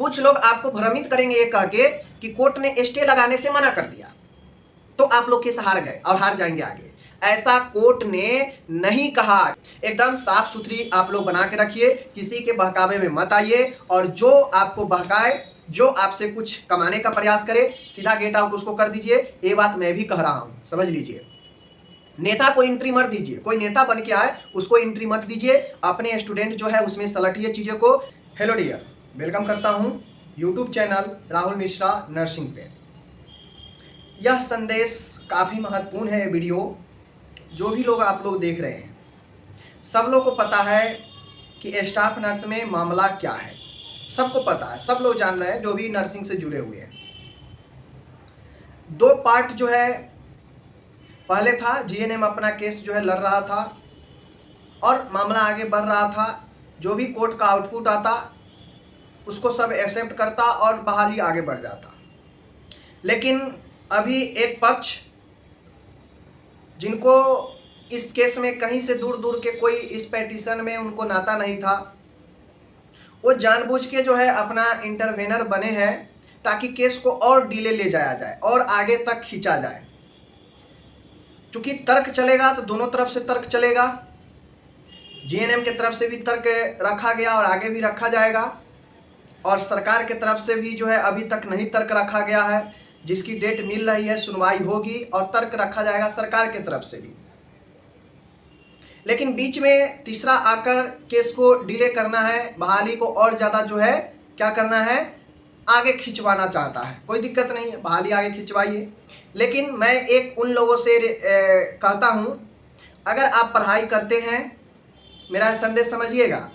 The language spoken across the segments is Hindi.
कुछ लोग आपको भ्रमित करेंगे ये कह के कि कोर्ट ने स्टे लगाने से मना कर दिया, तो आप लोग केस हार गए और हार जाएंगे आगे। ऐसा कोर्ट ने नहीं कहा। एकदम साफ सुथरी आप लोग बना के रखिए, किसी के बहकावे में मत आइए, और जो आपको बहकाए, जो आपसे कुछ कमाने का प्रयास करे, सीधा गेट आउट उसको कर दीजिए। ये बात मैं भी कह रहा हूं, समझ लीजिए। नेता को एंट्री मत दीजिए, कोई नेता बन के आए उसको एंट्री मत दीजिए, अपने स्टूडेंट जो है उसमें सलटिए चीज़ों को। हेलो डियर, वेलकम करता हूं YouTube channel Rahul Mishra nursing पे। यह संदेश काफ़ी महत्वपूर्ण है। वीडियो जो भी लोग आप लोग देख रहे हैं, सब लोग को पता है कि स्टाफ नर्स में मामला क्या है, सबको पता है, सब लोग जान रहे हैं जो भी नर्सिंग से जुड़े हुए हैं। दो पार्ट जो है, पहले था जीएनएम अपना केस जो है लड़ रहा था और मामला आगे बढ़ रहा था। जो भी कोर्ट का आउटपुट आता उसको सब एक्सेप्ट करता और बहाली आगे बढ़ जाता। लेकिन अभी एक पक्ष, जिनको इस केस में कहीं से दूर दूर के कोई इस पेटिशन में उनको नाता नहीं था, वो जानबूझ के जो है अपना इंटरवेनर बने हैं ताकि केस को और डिले ले जाया जाए और आगे तक खींचा जाए। चूंकि तर्क चलेगा तो दोनों तरफ से तर्क चलेगा, जीएनएम के तरफ से भी तर्क रखा गया और आगे भी रखा जाएगा, और सरकार के तरफ से भी जो है अभी तक नहीं तर्क रखा गया है, जिसकी डेट मिल रही है, सुनवाई होगी और तर्क रखा जाएगा सरकार के तरफ से भी। लेकिन बीच में तीसरा आकर केस को डिले करना है, बहाली को और ज़्यादा जो है क्या करना है, आगे खिंचवाना चाहता है। कोई दिक्कत नहीं है, बहाली आगे खिंचवाइए। लेकिन मैं एक उन लोगों से कहता हूँ, अगर आप पढ़ाई करते हैं, मेरा संदेश समझिएगा,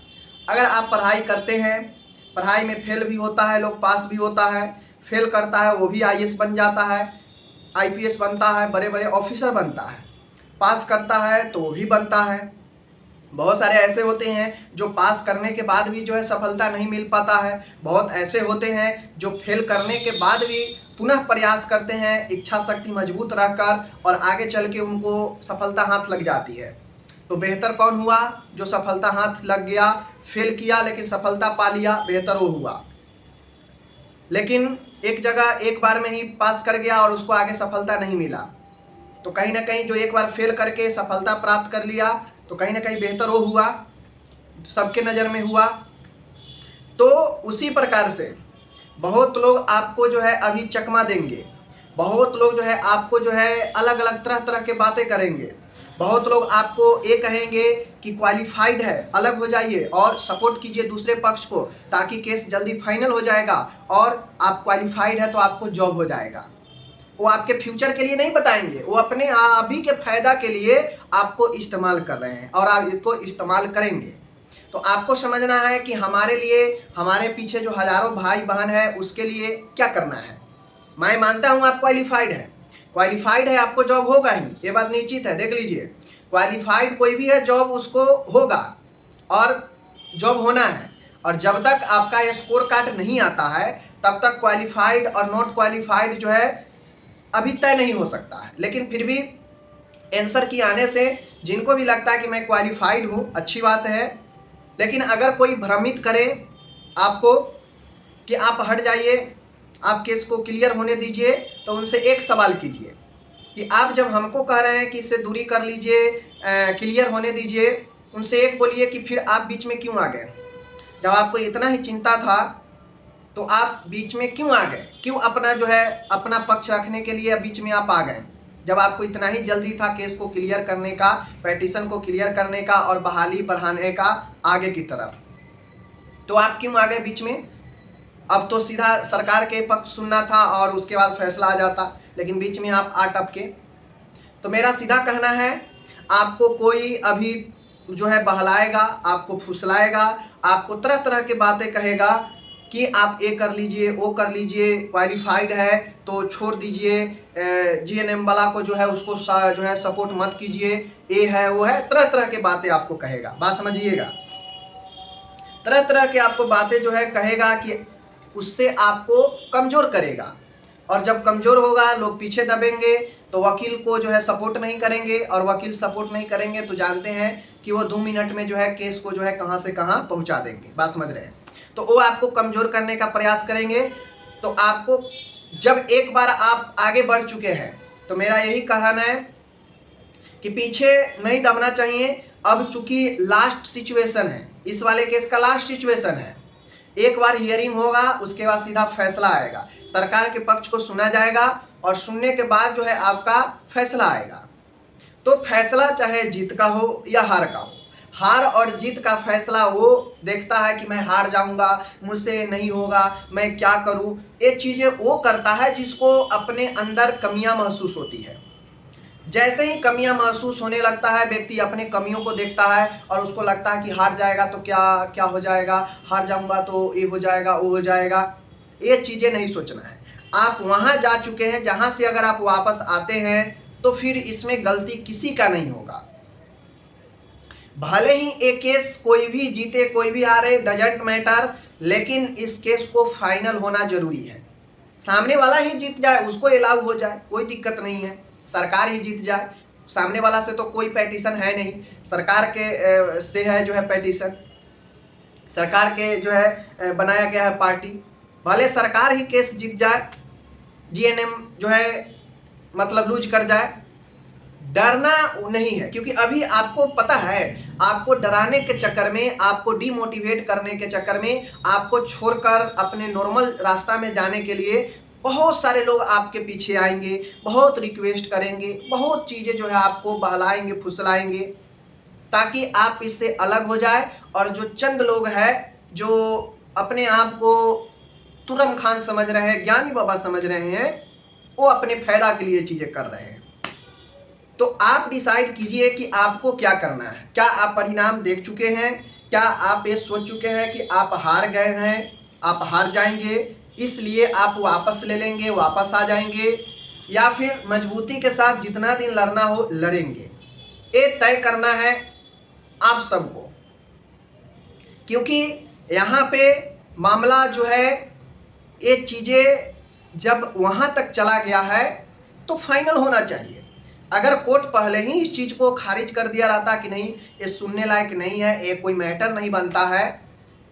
अगर आप पढ़ाई करते हैं, पढ़ाई में फेल भी होता है लोग, पास भी होता है, फेल करता है वो भी आईएएस बन जाता है, आईपीएस बनता है, बड़े बड़े ऑफिसर बनता है, पास करता है तो वो भी बनता है। बहुत सारे ऐसे होते हैं जो पास करने के बाद भी जो है सफलता नहीं मिल पाता है। बहुत ऐसे होते हैं जो फेल करने के बाद भी पुनः प्रयास करते हैं, इच्छा शक्ति मजबूत रखकर, और आगे चल के उनको सफलता हाथ लग जाती है। तो बेहतर कौन हुआ, जो सफलता हाथ लग गया, फेल किया लेकिन सफलता पा लिया, बेहतर वो हुआ। लेकिन एक जगह एक बार में ही पास कर गया और उसको आगे सफलता नहीं मिला, तो कहीं ना कहीं जो एक बार फेल करके सफलता प्राप्त कर लिया, तो कहीं ना कहीं बेहतर वो हुआ, सबके नज़र में हुआ। तो उसी प्रकार से बहुत लोग आपको जो है अभी चकमा देंगे, बहुत लोग जो है आपको जो है अलग अलग तरह तरह के बातें करेंगे। बहुत लोग आपको ये कहेंगे कि क्वालिफाइड है, अलग हो जाइए और सपोर्ट कीजिए दूसरे पक्ष को, ताकि केस जल्दी फाइनल हो जाएगा और आप क्वालिफाइड है तो आपको जॉब हो जाएगा। वो आपके फ्यूचर के लिए नहीं बताएंगे, वो अपने अभी के फायदा के लिए आपको इस्तेमाल कर रहे हैं और आप इसको इस्तेमाल करेंगे। तो आपको समझना है कि हमारे लिए, हमारे पीछे जो हजारों भाई बहन है, उसके लिए क्या करना है। मैं मानता हूँ आप क्वालिफाइड है, क्वालिफाइड है, आपको जॉब होगा ही, ये बात निश्चित है। देख लीजिए, क्वालिफाइड कोई भी है, जॉब उसको होगा और जॉब होना है। और जब तक आपका ये स्कोर कार्ड नहीं आता है, तब तक क्वालिफाइड और नॉट क्वालिफाइड जो है अभी तय नहीं हो सकता है। लेकिन फिर भी आंसर की आने से जिनको भी लगता है कि मैं क्वालिफाइड हूँ, अच्छी बात है। लेकिन अगर कोई भ्रमित करे आपको कि आप हट जाइए, आप केस को क्लियर होने दीजिए, तो उनसे एक सवाल कीजिए कि आप जब हमको कह रहे हैं कि इससे दूरी कर लीजिए, क्लियर होने दीजिए, उनसे एक बोलिए कि फिर आप बीच में क्यों आ गए। जब आपको इतना ही चिंता था तो आप बीच में क्यों आ गए, क्यों अपना जो है अपना पक्ष रखने के लिए बीच में आप आ गए, जब आपको इतना ही जल्दी था केस को क्लियर करने का, पेटिशन को क्लियर करने का और बहाली बढ़ाने का आगे की तरफ, तो आप क्यों आ गए बीच में। अब तो सीधा सरकार के पक्ष सुनना था और उसके बाद फैसला आ जाता, लेकिन बीच में आप आ टपके। तो मेरा सीधा कहना है, आपको कोई अभी जो है बहलाएगा, आपको फुसलाएगा, आपको तरह तरह की बातें कहेगा कि आप ये कर लीजिए, वो कर लीजिए, क्वालिफाइड है तो छोड़ दीजिए, जीएनएम वाला को जो है उसको जो है सपोर्ट मत कीजिए, ये है वो है, तरह तरह की बातें आपको कहेगा। बात समझिएगा, तरह तरह के आपको बातें जो है कहेगा कि उससे आपको कमज़ोर करेगा, और जब कमज़ोर होगा लोग पीछे दबेंगे, तो वकील को जो है सपोर्ट नहीं करेंगे, और वकील सपोर्ट नहीं करेंगे तो जानते हैं कि वो 2 मिनट में जो है केस को जो है कहाँ से कहाँ पहुँचा देंगे। बात समझ रहे हैं। तो वो आपको कमज़ोर करने का प्रयास करेंगे। तो आपको जब एक बार आप आगे बढ़ चुके हैं तो मेरा यही कहना है कि पीछे नहीं दबना चाहिए। अब चूंकि लास्ट सिचुएशन है, इस वाले केस का लास्ट सिचुएशन है, एक बार हियरिंग होगा, उसके बाद सीधा फैसला आएगा, सरकार के पक्ष को सुना जाएगा और सुनने के बाद जो है आपका फैसला आएगा। तो फैसला चाहे जीत का हो या हार का हो, हार और जीत का फैसला वो देखता है कि मैं हार जाऊंगा, मुझसे नहीं होगा, मैं क्या करूं, ये चीज़ें वो करता है जिसको अपने अंदर कमियां महसूस होती है। जैसे ही कमियां महसूस होने लगता है, व्यक्ति अपने कमियों को देखता है और उसको लगता है कि हार जाएगा तो क्या क्या हो जाएगा, हार जाऊंगा तो ये हो जाएगा वो हो जाएगा। ये चीज़ें नहीं सोचना है। आप वहां जा चुके हैं जहां से अगर आप वापस आते हैं तो फिर इसमें गलती किसी का नहीं होगा। भले ही एक केस कोई भी जीते कोई भी हारे, डजंट मैटर, लेकिन इस केस को फाइनल होना जरूरी है। सामने वाला ही जीत जाए, उसको अलाउ हो जाए, कोई दिक्कत नहीं है। सरकार ही जीत जाए, सामने वाला से तो कोई पेटिशन है नहीं, सरकार के से है जो है पेटिशन, सरकार के जो है बनाया गया है पार्टी। भले सरकार ही केस जीत जाए, जीएनएम जो है मतलब लूज कर जाए, डरना नहीं है। क्योंकि अभी आपको पता है, आपको डराने के चक्कर में, आपको डिमोटिवेट करने के चक्कर में, आपको छोड़कर अपने नॉर्मल रास्ता में जाने के लिए बहुत सारे लोग आपके पीछे आएंगे, बहुत रिक्वेस्ट करेंगे, बहुत चीज़ें जो है आपको बहलाएंगे फुसलाएंगे ताकि आप इससे अलग हो जाए। और जो चंद लोग हैं जो अपने आप को तुरम खान समझ रहे हैं, ज्ञानी बाबा समझ रहे हैं, वो अपने फायदा के लिए चीज़ें कर रहे हैं। तो आप डिसाइड कीजिए कि आपको क्या करना है। क्या आप परिणाम देख चुके हैं? क्या आप ये सोच चुके हैं कि आप हार गए हैं, आप हार जाएंगे, इसलिए आप वापस ले लेंगे, वापस आ जाएंगे, या फिर मजबूती के साथ जितना दिन लड़ना हो लड़ेंगे? ये तय करना है आप सबको। क्योंकि यहाँ पे मामला जो है, ये चीज़ें जब वहाँ तक चला गया है तो फाइनल होना चाहिए। अगर कोर्ट पहले ही इस चीज़ को खारिज कर दिया रहता कि नहीं ये सुनने लायक नहीं है, ये कोई मैटर नहीं बनता है,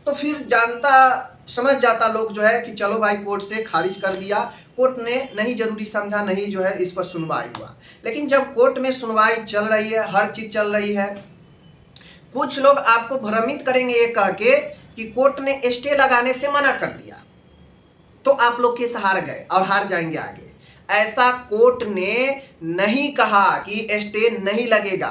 तो फिर जानता समझ जाता लोग जो है कि चलो भाई कोर्ट से खारिज कर दिया, कोर्ट ने नहीं जरूरी समझा, नहीं जो है इस पर सुनवाई हुआ। लेकिन जब कोर्ट में सुनवाई चल रही है, हर चीज़ चल रही है, कुछ लोग आपको भ्रमित करेंगे ये कह के कि कोर्ट ने स्टे लगाने से मना कर दिया, तो आप लोग केस हार गए और हार जाएंगे आगे। ऐसा कोर्ट ने नहीं कहा कि स्टे नहीं लगेगा।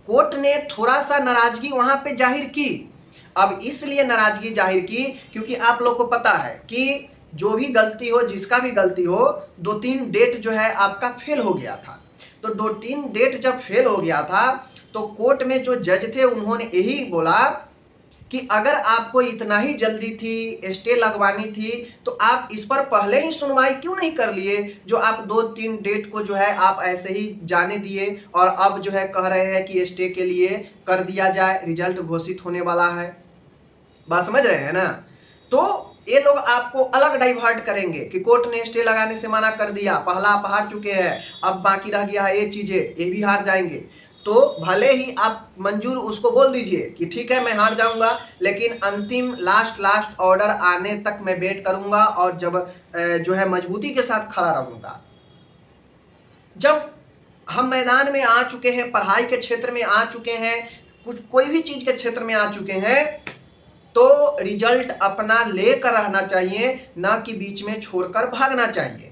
कोर्ट ने थोड़ा सा नाराजगी वहां पे जाहिर की। अब इसलिए नाराजगी जाहिर की क्योंकि आप लोग को पता है कि जो भी गलती हो, जिसका भी गलती हो, 2-3 डेट जो है आपका फेल हो गया था। तो 2-3 डेट जब फेल हो गया था तो कोर्ट में जो जज थे उन्होंने यही बोला कि अगर आपको इतना ही जल्दी थी, स्टे लगवानी थी, तो आप इस पर पहले ही सुनवाई क्यों नहीं कर लिए, जो आप 2-3 डेट को जो है आप ऐसे ही जाने दिए और अब जो है कह रहे हैं कि स्टे के लिए कर दिया जाए, रिजल्ट घोषित होने वाला है। बात समझ रहे हैं ना? तो ये लोग आपको अलग डाइवर्ट करेंगे कि कोर्ट ने स्टे लगाने से मना कर दिया, पहला आप हार चुके हैं, अब बाकी रह गया है ये चीज़ें, ये भी हार जाएंगे। तो भले ही आप मंजूर उसको बोल दीजिए कि ठीक है मैं हार जाऊंगा, लेकिन अंतिम लास्ट ऑर्डर आने तक मैं वेट करूंगा और जब जो है मजबूती के साथ खड़ा रहूंगा। जब हम मैदान में आ चुके हैं, पढ़ाई के क्षेत्र में आ चुके हैं, कोई भी चीज़ के क्षेत्र में आ चुके हैं, तो रिजल्ट अपना लेकर रहना चाहिए, ना कि बीच में छोड़कर भागना चाहिए।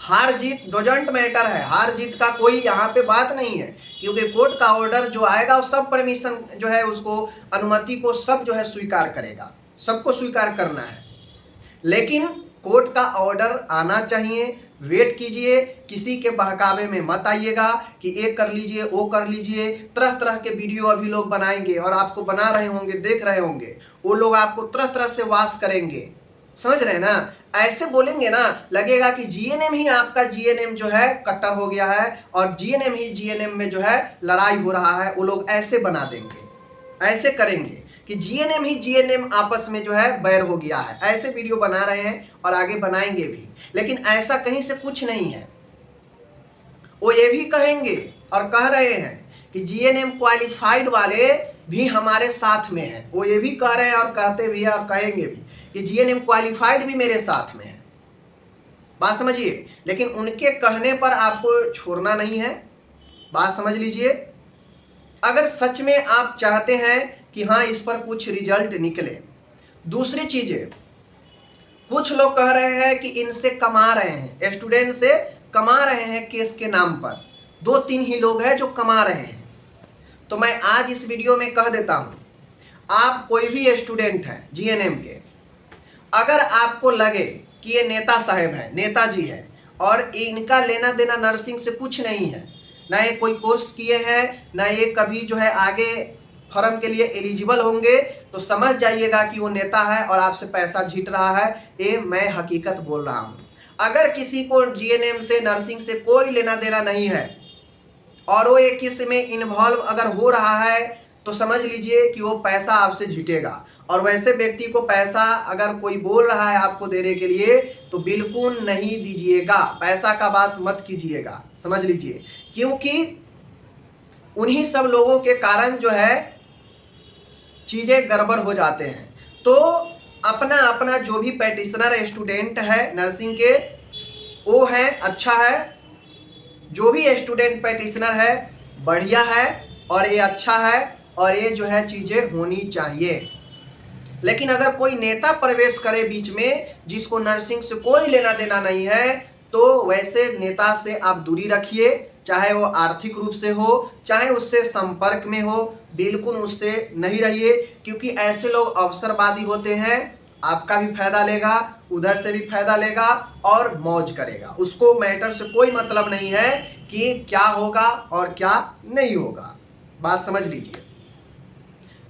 हार जीत डोजंट मैटर है, हार जीत का कोई यहाँ पे बात नहीं है, क्योंकि कोर्ट का ऑर्डर जो आएगा वो सब परमिशन जो है उसको, अनुमति को सब जो है स्वीकार करेगा, सबको स्वीकार करना है। लेकिन कोर्ट का ऑर्डर आना चाहिए, वेट कीजिए, किसी के बहकावे में मत आइएगा कि ये कर लीजिए वो कर लीजिए। तरह तरह के वीडियो अभी लोग बनाएंगे और आपको बना रहे होंगे, देख रहे होंगे, वो लोग आपको तरह तरह से वास करेंगे, समझ रहे हैं ना? ऐसे बोलेंगे ना, लगेगा कि जीएनएम ही आपका जीएनएम जो है कट्टर हो गया है और जीएनएम ही जीएनएम में जो है लड़ाई हो रहा है। वो लोग ऐसे बना देंगे, ऐसे करेंगे कि जीएनएम ही जीएनएम आपस में जो है बैर हो गया है। ऐसे वीडियो बना रहे हैं और आगे बनाएंगे भी, लेकिन ऐसा कहीं से कुछ नहीं है। वो ये भी कहेंगे और कह रहे हैं कि जीएनएम क्वालिफाइड वाले भी हमारे साथ में है, वो ये भी कह रहे हैं और कहते भी है और कहेंगे भी कि जीएनएम क्वालिफाइड भी मेरे साथ में है। बात समझिए, लेकिन उनके कहने पर आपको छोड़ना नहीं है। बात समझ लीजिए, अगर सच में आप चाहते हैं कि हाँ इस पर कुछ रिजल्ट निकले। दूसरी चीजें, कुछ लोग कह रहे हैं कि इनसे कमा रहे हैं, स्टूडेंट से कमा रहे हैं केस के नाम पर। 2-3 ही लोग हैं जो कमा रहे हैं। तो मैं आज इस वीडियो में कह देता हूं, आप कोई भी स्टूडेंट हैं जीएनएम के, अगर आपको लगे कि ये नेता साहब है, नेताजी है, और इनका लेना देना नर्सिंग से कुछ नहीं है, ना ये कोई कोर्स किए हैं, ना ये कभी जो है आगे फॉर्म के लिए एलिजिबल होंगे, तो समझ जाइएगा कि वो नेता है और आपसे पैसा झीट रहा है। ये मैं हकीकत बोल रहा हूँ। अगर किसी को जीएनएम से, नर्सिंग से कोई लेना देना नहीं है और वो एक किसी में इन्वॉल्व अगर हो रहा है, तो समझ लीजिए कि वो पैसा आपसे झीटेगा। और वैसे व्यक्ति को पैसा अगर कोई बोल रहा है आपको देने के लिए, तो बिल्कुल नहीं दीजिएगा, पैसा का बात मत कीजिएगा, समझ लीजिए। क्योंकि उन्हीं सब लोगों के कारण जो है चीज़ें गड़बड़ हो जाते हैं। तो अपना अपना जो भी प्रैक्टिशनर स्टूडेंट है नर्सिंग के, वो है अच्छा है। जो भी स्टूडेंट प्रैक्टिशनर है बढ़िया है और ये अच्छा है और ये जो है चीज़ें होनी चाहिए। लेकिन अगर कोई नेता प्रवेश करे बीच में जिसको नर्सिंग से कोई लेना देना नहीं है, तो वैसे नेता से आप दूरी रखिए, चाहे वो आर्थिक रूप से हो, चाहे उससे संपर्क में हो, बिल्कुल उससे नहीं रहिए। क्योंकि ऐसे लोग अवसरवादी होते हैं, आपका भी फायदा लेगा, उधर से भी फायदा लेगा और मौज करेगा। उसको मैटर से कोई मतलब नहीं है कि क्या होगा और क्या नहीं होगा। बात समझ लीजिए,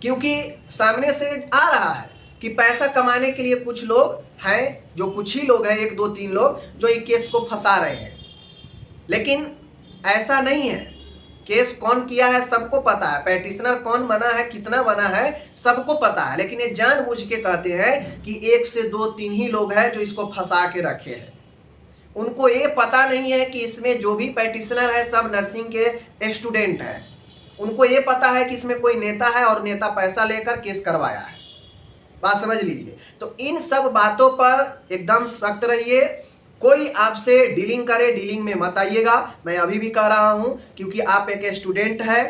क्योंकि सामने से आ रहा है कि पैसा कमाने के लिए कुछ लोग हैं, जो कुछ ही लोग हैं, 1-2-3 लोग जो इस केस को फंसा रहे हैं। लेकिन ऐसा नहीं है। केस कौन किया है सबको पता है, प्रैक्टिशनर कौन बना है, कितना बना है, सबको पता है। लेकिन ये जानबूझ के कहते हैं कि 1 से 2-3 ही लोग हैं जो इसको फंसा के रखे हैं। उनको ये पता नहीं है कि इसमें जो भी प्रैक्टिशनर है सब नर्सिंग के स्टूडेंट हैं। उनको ये पता है कि इसमें कोई नेता है और नेता पैसा लेकर केस करवाया है। बात समझ लीजिए। तो इन सब बातों पर एकदम सख्त रहिए। कोई आपसे डीलिंग करे, डीलिंग में मत आइएगा। मैं अभी भी कह रहा हूं, क्योंकि आप एक स्टूडेंट है,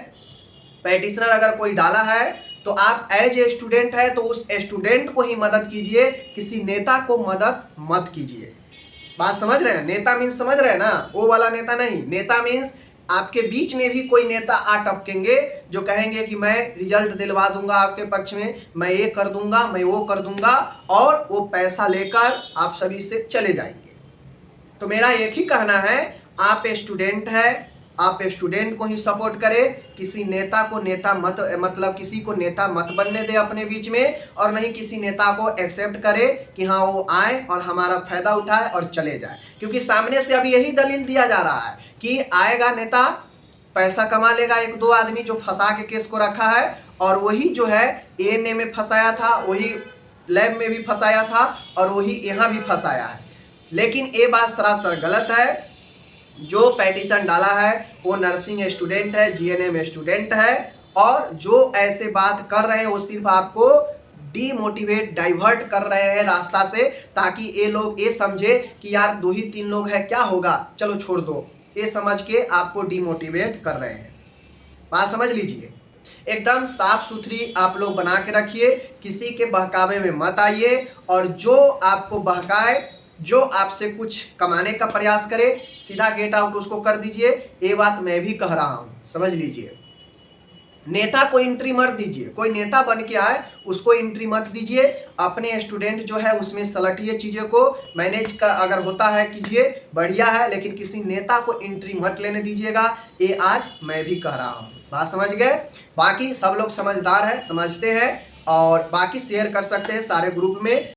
प्रैक्टिशनर अगर कोई डाला है तो आप एज ए स्टूडेंट है तो उस स्टूडेंट को ही मदद कीजिए, किसी नेता को मदद मत कीजिए। बात समझ रहे हैं? नेता मीन्स समझ रहे हैं ना, वो वाला नेता नहीं। नेता मीन्स आपके बीच में भी कोई नेता आ टपकेंगे जो कहेंगे कि मैं रिजल्ट दिलवा दूंगा आपके पक्ष में, मैं ये कर दूंगा, मैं वो कर दूंगा, और वो पैसा लेकर आप सभी से चले जाएंगे। तो मेरा एक ही कहना है, आप स्टूडेंट है, आप स्टूडेंट को ही सपोर्ट करें। किसी नेता को नेता मत, मतलब किसी को नेता मत बनने दे अपने बीच में, और नहीं किसी नेता को एक्सेप्ट करे कि हाँ वो आए और हमारा फायदा उठाए और चले जाए। क्योंकि सामने से अभी यही दलील दिया जा रहा है कि आएगा नेता, पैसा कमा लेगा 1-2 आदमी जो फंसा के केस को रखा है, और वही जो है एएनए में फंसाया था, वही लैब में भी फंसाया था और वही यहाँ भी फंसाया है। लेकिन ये बात सरासर गलत है। जो पेटिशन डाला है वो नर्सिंग स्टूडेंट है, जीएनएम स्टूडेंट है, और जो ऐसे बात कर रहे हैं वो सिर्फ आपको डीमोटिवेट, डाइवर्ट कर रहे हैं रास्ता से, ताकि ये लोग ये समझे कि यार 2 ही 3 लोग हैं, क्या होगा, चलो छोड़ दो, ये समझ के आपको डीमोटिवेट कर रहे हैं। बात समझ लीजिए। एकदम साफ सुथरी आप लोग बना के रखिए, किसी के बहकावे में मत आइए, और जो आपको बहकाए, जो आपसे कुछ कमाने का प्रयास करे, सीधा गेट आउट उसको कर दीजिए। ये बात मैं भी कह रहा हूँ, समझ लीजिए। नेता को एंट्री मत दीजिए, कोई नेता बन के आए उसको एंट्री मत दीजिए। अपने स्टूडेंट जो है उसमें सलटिए, चीज़ों को मैनेज कर अगर होता है कीजिए, बढ़िया है। लेकिन किसी नेता को एंट्री मत लेने दीजिएगा, ये आज मैं भी कह रहा हूँ। बात समझ गए? बाकी सब लोग समझदार है, समझते हैं, और बाकी शेयर कर सकते हैं सारे ग्रुप में।